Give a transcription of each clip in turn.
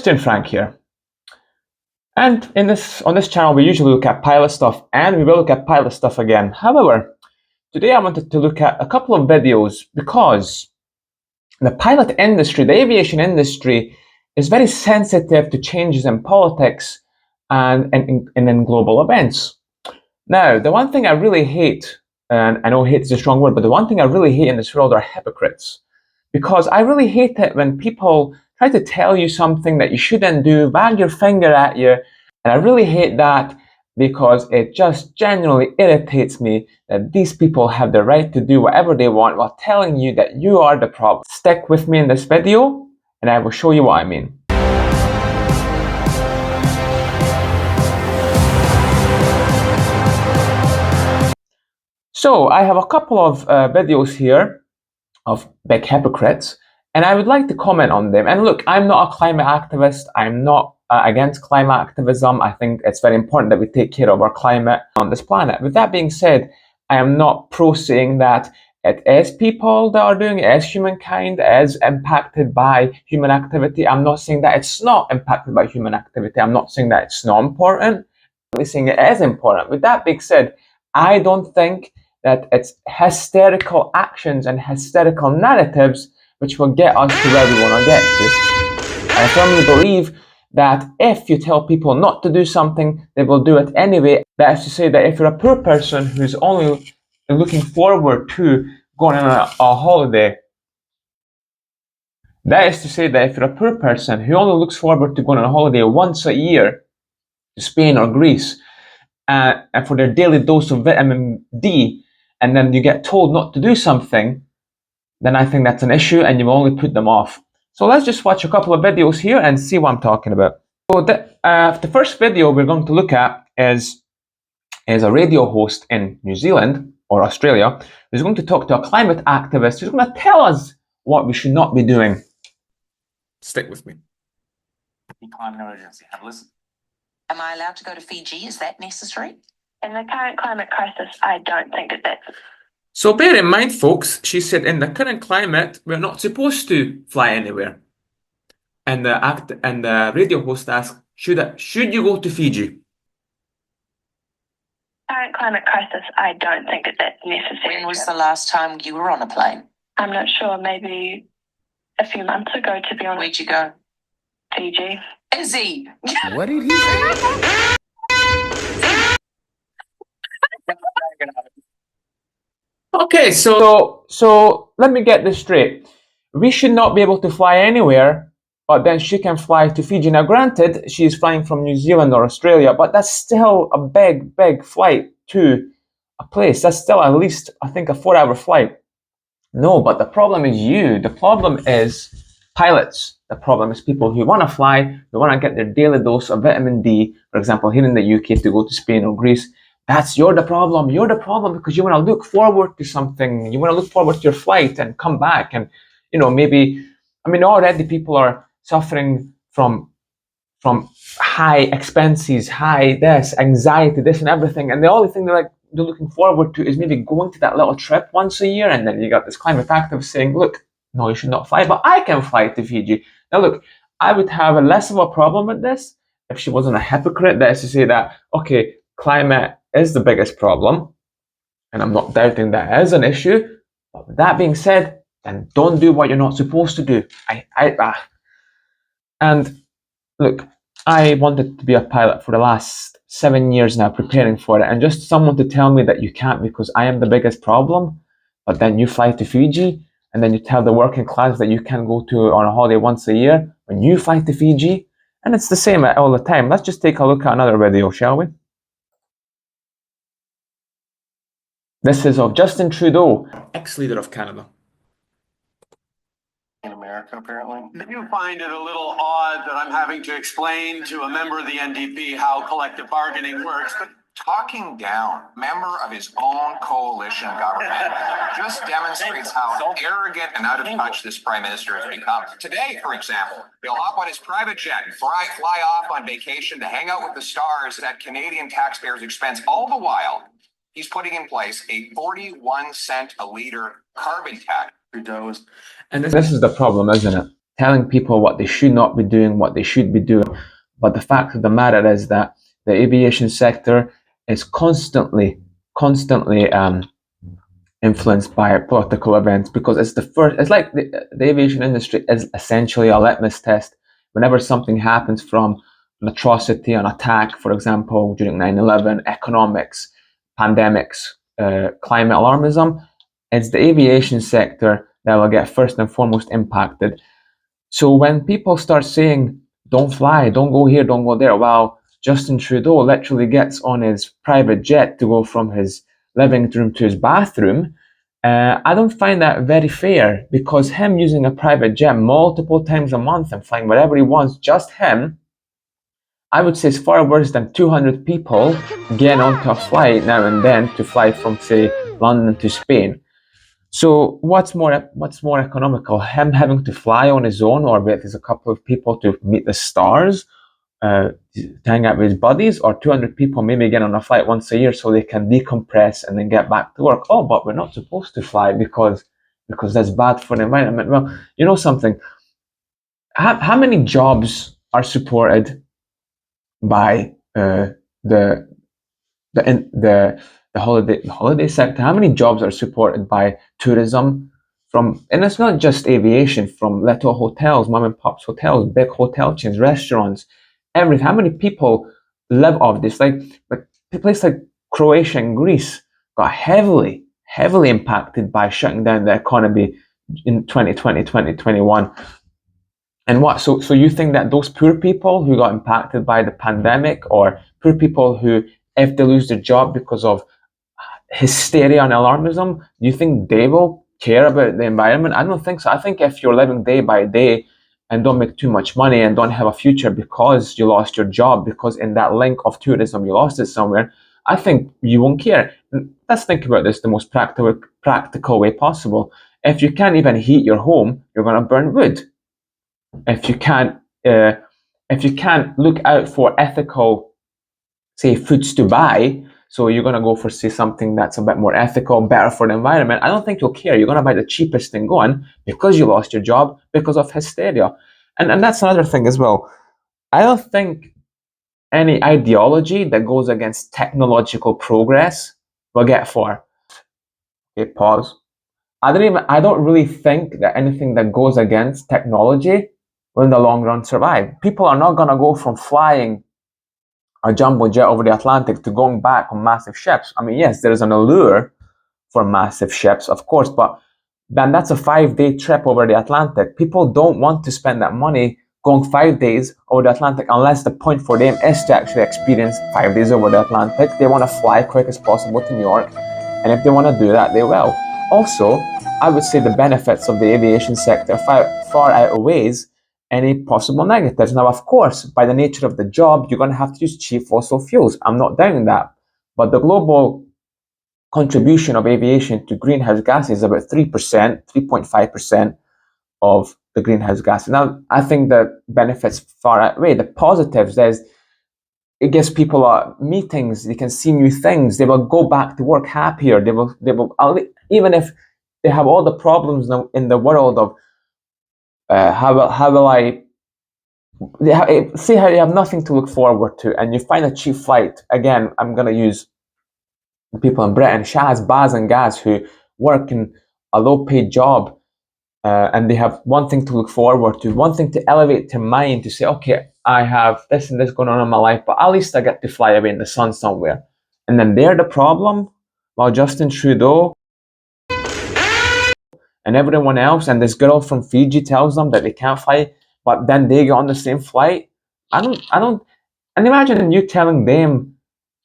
Pilot Frank here. And on this channel, we usually look at pilot stuff, and we will look at pilot stuff again. However, today I wanted to look at a couple of videos because the pilot industry, the aviation industry, is very sensitive to changes in politics and in global events. Now, the one thing I really hate, and I know hate is a strong word, but the one thing I really hate in this world are hypocrites. Because I really hate it when people try to tell you something that you shouldn't do, wag your finger at you, and I really hate that because it just genuinely irritates me that these people have the right to do whatever they want while telling you that you are the problem. Stick with me in this video, and I will show you what I mean. So I have a couple of videos here of big hypocrites, and I would like to comment on them. And look, I'm not a climate activist. I'm not against climate activism. I think it's very important that we take care of our climate on this planet. With that being said, I am not saying that it is people that are doing it, as humankind is impacted by human activity. I'm not saying that it's not impacted by human activity. I'm not saying that it's not important. I'm saying it is important. With that being said, I don't think that it's hysterical actions and hysterical narratives which will get us to where we want to get to. I firmly believe that if you tell people not to do something, they will do it anyway. That is to say that if you're a poor person who's only looking forward to going on a holiday, that is to say that if you're a poor person who only looks forward to going on a holiday once a year to Spain or Greece, and for their daily dose of vitamin D, and then you get told not to do something, then I think that's an issue and you will only put them off. So let's just watch a couple of videos here and see what I'm talking about. So the first video we're going to look at is a radio host in New Zealand or Australia who's going to talk to a climate activist who's going to tell us what we should not be doing. Stick with me. Climate emergency. Have listened. Am I allowed to go to Fiji? Is that necessary? In the current climate crisis, I don't think that that's... So bear in mind, folks, she said in the current climate, we're not supposed to fly anywhere. And the radio host asked, should you go to Fiji? Current climate crisis, I don't think that that's necessary. When was the last time you were on a plane? I'm not sure, maybe a few months ago, to be honest. Where'd you go? Fiji. Izzy! What did he say? Okay, so let me get this straight. We should not be able to fly anywhere, but then she can fly to Fiji. Now, granted, she's flying from New Zealand or Australia, but that's still a big flight to a place. That's still at least, I think, a 4-hour flight. No, but the problem is you. The problem is pilots. The problem is people who want to fly, who want to get their daily dose of vitamin D, for example, here in the UK to go to Spain or Greece. You're the problem. You're the problem because you want to look forward to something. You want to look forward to your flight and come back. And, maybe, already people are suffering from high expenses, high anxiety, this and everything. And the only thing they're looking forward to is maybe going to that little trip once a year. And then you got this climate activist saying, look, no, you should not fly, but I can fly to Fiji. Now, look, I would have a less of a problem with this if she wasn't a hypocrite. That is to say that, okay, climate is the biggest problem, and I'm not doubting that is an issue. But with that being said, then don't do what you're not supposed to do. And look, I wanted to be a pilot for the last 7 years now, preparing for it, and just someone to tell me that you can't because I am the biggest problem, but then you fly to Fiji, and then you tell the working class that you can go to on a holiday once a year when you fly to Fiji, and it's the same all the time. Let's just take a look at another video, shall we? This is of Justin Trudeau, ex-leader of Canada. In America, apparently. You find it a little odd that I'm having to explain to a member of the NDP how collective bargaining works, but Talking down a member of his own coalition government just demonstrates how arrogant and out of touch this prime minister has become. Today, for example, he'll hop on his private jet and fly off on vacation to hang out with the stars at Canadian taxpayers' expense. All the while, he's putting in place a 41 cent a litre carbon tax. And this is the problem, isn't it? telling people what they should not be doing, what they should be doing. But the fact of the matter is that the aviation sector is constantly influenced by political events, because it's like the aviation industry is essentially a litmus test. Whenever something happens, from an atrocity, an attack, for example, during 9/11, economics, pandemics, climate alarmism, it's the aviation sector that will get first and foremost impacted. So when people start saying, don't fly, don't go here, don't go there, well, Justin Trudeau literally gets on his private jet to go from his living room to his bathroom, I don't find that very fair, because him using a private jet multiple times a month and flying wherever he wants, just him, I would say is far worse than 200 people getting onto a flight now and then to fly from, say, London to Spain. So what's more economical, him having to fly on his own, or with a couple of people to meet the stars, to hang out with his buddies, or 200 people maybe get on a flight once a year so they can decompress and then get back to work? Oh, but we're not supposed to fly because that's bad for the environment. Well, you know something? How many jobs are supported by the holiday sector? How many jobs are supported by tourism? And it's not just aviation, from little hotels, mom and pop's hotels, big hotel chains, restaurants, everything. How many people live off this? Like a place like Croatia and Greece got heavily impacted by shutting down the economy in 2020, 2021. And what? So you think that those poor people who got impacted by the pandemic, or poor people who, if they lose their job because of hysteria and alarmism, do you think they will care about the environment? I don't think so. I think if you're living day by day and don't make too much money and don't have a future because you lost your job, because in that link of tourism you lost it somewhere, I think you won't care. Let's think about this the most practical way possible. If you can't even heat your home, you're going to burn wood. If you can't look out for ethical, say, foods to buy, so you're going to go for, say, something that's a bit more ethical, better for the environment, I don't think you'll care. You're going to buy the cheapest thing going because you lost your job because of hysteria. And that's another thing as well. I don't think any ideology that goes against technological progress will get far. Okay, pause. I don't really think that anything that goes against technology will in the long run survive. People are not going to go from flying a jumbo jet over the Atlantic to going back on massive ships. I mean, yes, there is an allure for massive ships, of course, but then that's a 5-day trip over the Atlantic. People don't want to spend that money going 5 days over the Atlantic unless the point for them is to actually experience 5 days over the Atlantic. They want to fly quick as possible to New York, and if they want to do that, they will. Also, I would say the benefits of the aviation sector far outweighs any possible negatives. Now, of course, by the nature of the job, you're going to have to use cheap fossil fuels. I'm not doubting that. But the global contribution of aviation to greenhouse gases is about 3%, 3.5% of the greenhouse gases. Now, I think the benefits far outweigh the positives. It gives people meetings. They can see new things. They will go back to work happier. They will, even if they have all the problems in the world of how will I see how you have nothing to look forward to, and you find a cheap flight. Again, I'm going to use the people in Britain, Shaz, Baz and Gaz, who work in a low-paid job, and they have one thing to look forward to, one thing to elevate their mind, to say, okay, I have this and this going on in my life, but at least I get to fly away in the sun somewhere. And then they're the problem, while Justin Trudeau and everyone else, and this girl from Fiji tells them that they can't fly, but then they get on the same flight. I don't, and imagine you telling them,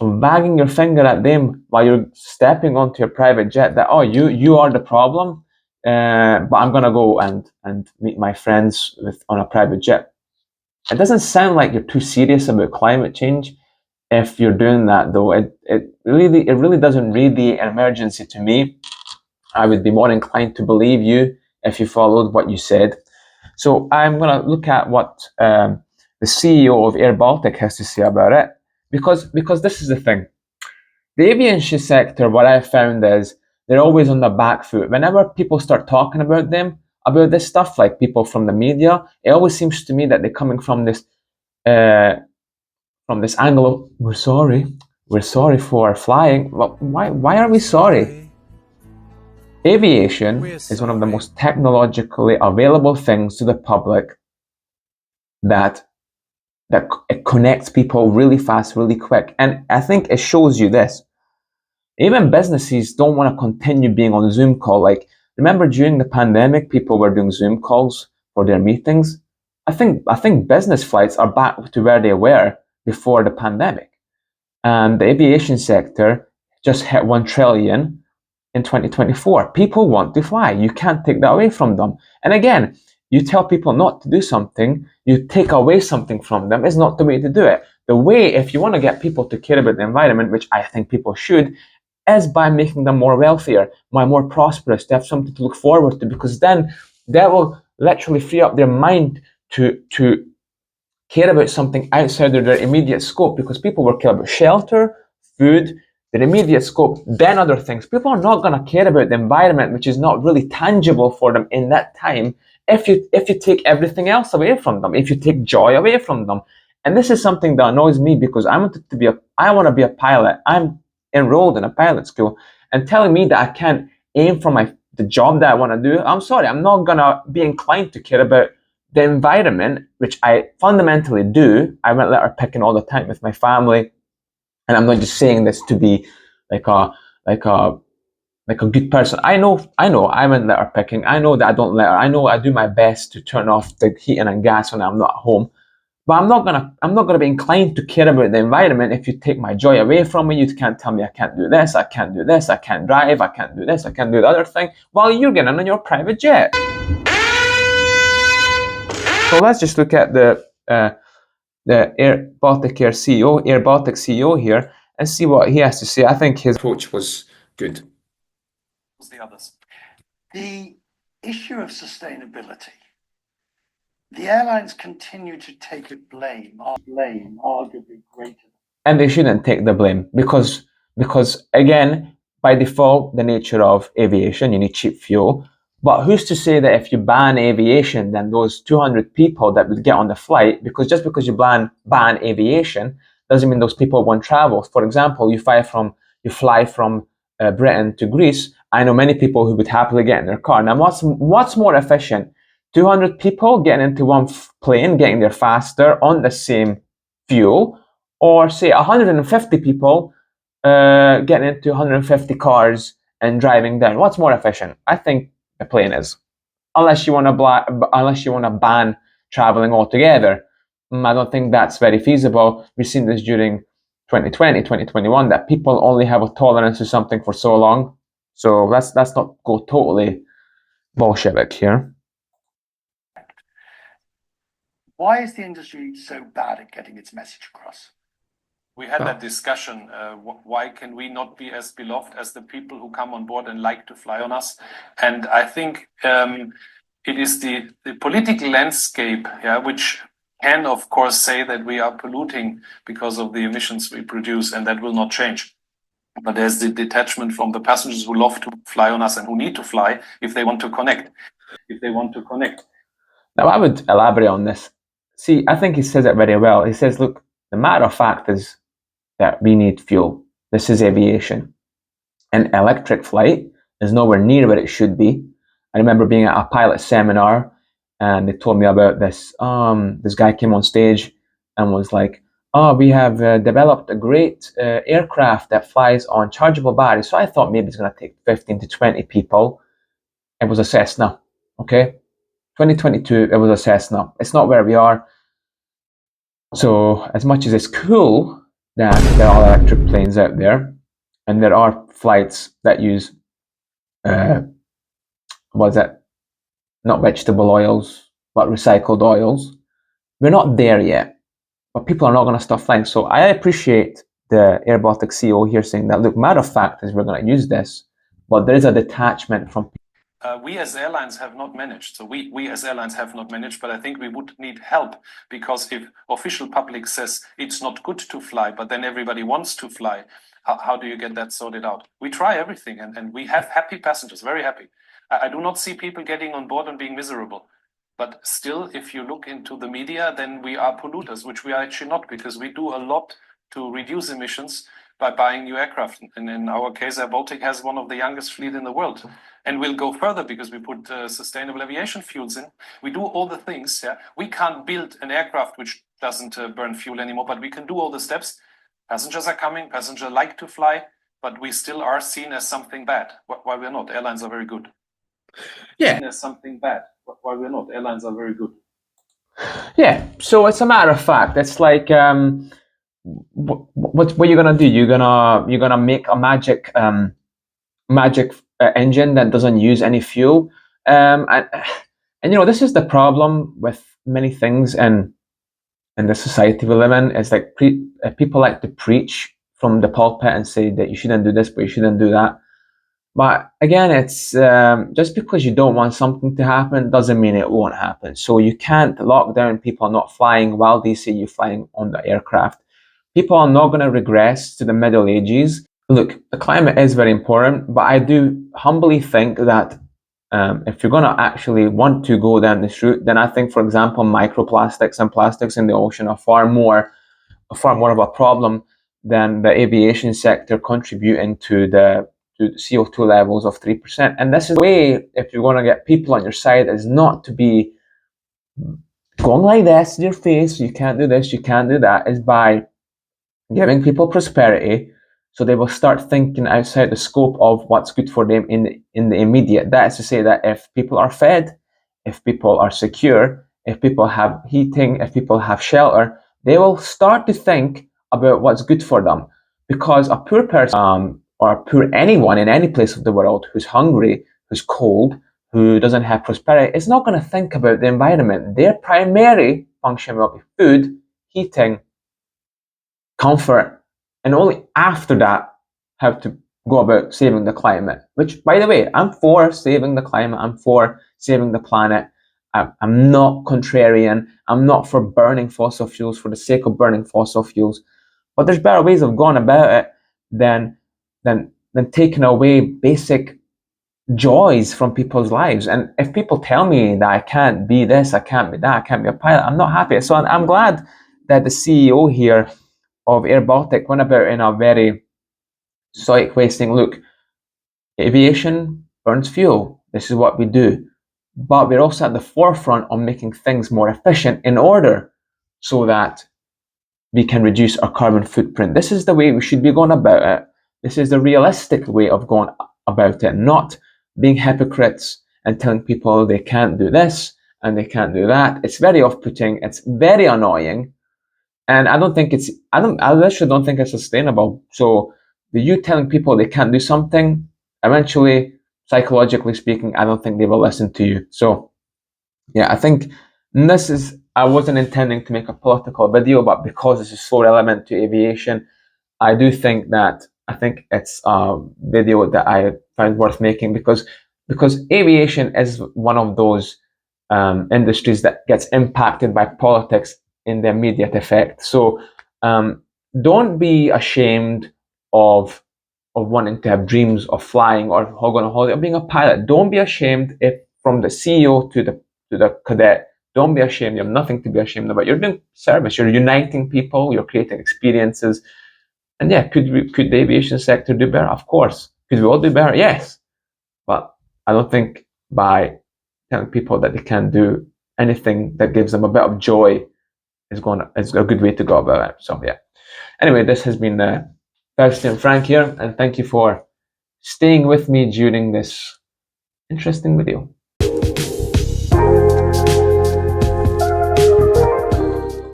wagging your finger at them while you're stepping onto your private jet, that, oh, you are the problem, but I'm gonna go and meet my friends on a private jet. It doesn't sound like you're too serious about climate change if you're doing that, though. It really doesn't radiate an emergency to me. I would be more inclined to believe you if you followed what you said. So I'm going to look at what the CEO of Air Baltic has to say about it, because this is the thing. The aviation sector, what I found is they're always on the back foot. Whenever people start talking about them, about this stuff, like people from the media, it always seems to me that they're coming from this angle of we're sorry for flying. Well, why are we sorry? Aviation is one of the most technologically available things to the public that it connects people really fast, really quick. And I think it shows you this. Even businesses don't want to continue being on Zoom call. Like, remember during the pandemic, people were doing Zoom calls for their meetings. I think business flights are back to where they were before the pandemic. And the aviation sector just hit 1 trillion in 2024. People want to fly. You can't take that away from them. And again, you tell people not to do something, you take away something from them, is not the way to do it. The way, if you want to get people to care about the environment, which I think people should, is by making them more wealthier, more prosperous, to have something to look forward to, because then that will literally free up their mind to care about something outside of their immediate scope, because people will care about shelter, food, their immediate scope, then other things. People are not going to care about the environment, which is not really tangible for them in that time, if you take everything else away from them, if you take joy away from them. And this is something that annoys me, because I want to be a pilot. I'm enrolled in a pilot school, and telling me that I can't aim for the job that I want to do, I'm sorry, I'm not going to be inclined to care about the environment, which I fundamentally do. I went letter picking all the time with my family, and I'm not just saying this to be like a good person. I know I went letter picking. I know that I don't letter. I know I do my best to turn off the heating and gas when I'm not at home. But I'm not gonna be inclined to care about the environment if you take my joy away from me. You can't tell me I can't do this, I can't do this, I can't drive, I can't do this, I can't do the other thing, while you're getting on your private jet. So let's just look at the Air Baltic Air CEO, Air Baltic CEO here, and see what he has to say. I think his approach was good. The others. The issue of sustainability. The airlines continue to take blame arguably greater. And they shouldn't take the blame, because again, by default, the nature of aviation, you need cheap fuel. But who's to say that if you ban aviation, then those 200 people that would get on the flight, because just because you ban aviation doesn't mean those people won't travel. For example, you fly from Britain to Greece. I know many people who would happily get in their car. Now, what's more efficient? 200 people getting into one plane, getting there faster on the same fuel, or say 150 people getting into 150 cars and driving down? What's more efficient? I think the plane is, unless you want to ban traveling altogether. I don't think that's very feasible. We've seen this during 2020, 2021, that people only have a tolerance to something for so long. So let's not go totally Bolshevik here. Why is the industry so bad at getting its message across? We had that discussion. Why can we not be as beloved as the people who come on board and like to fly on us? And I think it is the political landscape, which can, of course, say that we are polluting because of the emissions we produce, and that will not change. But there's the detachment from the passengers who love to fly on us and who need to fly if they want to connect. Now, I would elaborate on this. See, I think he says it very well. He says, look, the matter of fact is that we need fuel. This is aviation. And electric flight is nowhere near where it should be. I remember being at a pilot seminar, and they told me about this. This guy came on stage and was like, oh, we have developed a great aircraft that flies on chargeable batteries. So I thought maybe it's going to take 15 to 20 people. It was a Cessna, okay? 2022, it was a Cessna. It's not where we are. So as much as it's cool that there are electric planes out there, and there are flights that use, not vegetable oils, but recycled oils, we're not there yet. But people are not going to stop flying. So I appreciate the Air Baltic CEO here saying that, look, matter of fact is we're going to use this, but there is a detachment from we as airlines have not managed. So we as airlines have not managed, but I think we would need help, because if official public says it's not good to fly, but then everybody wants to fly, how do you get that sorted out? We try everything, and we have happy passengers, very happy. I do not see people getting on board and being miserable. But still, if you look into the media, then we are polluters, which we are actually not, because we do a lot to reduce emissions by buying new aircraft. And in our case, Air Baltic has one of the youngest fleet in the world. And we'll go further because we put sustainable aviation fuels in. We do all the things. Yeah, we can't build an aircraft which doesn't burn fuel anymore, but we can do all the steps. Passengers are coming, passengers like to fly, but we still are seen as something bad, while we're not. Airlines are very good. Yeah. Seen as something bad, while we're not. Airlines are very good. Yeah, so it's a matter of fact. It's like what you're gonna do? You're gonna make a magic engine that doesn't use any fuel, and you know this is the problem with many things in the society we live in. It's like people like to preach from the pulpit and say that you shouldn't do this, but you shouldn't do that. But again, it's just because you don't want something to happen doesn't mean it won't happen. So you can't lock down people not flying while they say you're flying on the aircraft. People are not going to regress to the Middle Ages. Look, the climate is very important, but I do humbly think that if you're going to actually want to go down this route, then I think, for example, microplastics and plastics in the ocean are far more of a problem than the aviation sector contributing to the CO2 levels of 3%. And this is the way, if you're going to get people on your side, is not to be going like this in your face, you can't do this, you can't do that, is by giving people prosperity so they will start thinking outside the scope of what's good for them in the immediate. That is to say that if people are fed, if people are secure, if people have heating, if people have shelter, they will start to think about what's good for them. Because a poor person or poor anyone in any place of the world who's hungry, who's cold, who doesn't have prosperity, is not going to think about the environment. Their primary function will be food, heating, comfort, and only after that have to go about saving the climate. Which, by the way, I'm for saving the climate, I'm for saving the planet. I'm not contrarian. I'm not for burning fossil fuels for the sake of burning fossil fuels. But there's better ways of going about it than taking away basic joys from people's lives. And if people tell me that I can't be this, I can't be that, I can't be a pilot, I'm not happy. So I'm glad that the CEO here of Air Baltic went about in a very stoic way saying, look, aviation burns fuel. This is what we do. But we're also at the forefront of making things more efficient in order so that we can reduce our carbon footprint. This is the way we should be going about it. This is the realistic way of going about it, not being hypocrites and telling people they can't do this and they can't do that. It's very off-putting. It's very annoying. And I literally don't think it's sustainable. So you telling people they can't do something, eventually, psychologically speaking, I don't think they will listen to you. So yeah, I think I wasn't intending to make a political video, but because this is so relevant to aviation, I think it's a video that I find worth making because aviation is one of those industries that gets impacted by politics in the immediate effect. So don't be ashamed of wanting to have dreams of flying or going on holiday or being a pilot. Don't be ashamed if from the CEO to the cadet. Don't be ashamed. You have nothing to be ashamed about. You're doing service. You're uniting people. You're creating experiences. And yeah, could the aviation sector do better? Of course. Could we all do better? Yes. But I don't think by telling people that they can't do anything that gives them a bit of joy is a good way to go about it. So yeah. Anyway, this has been Fausti and Frank here, and thank you for staying with me during this interesting video.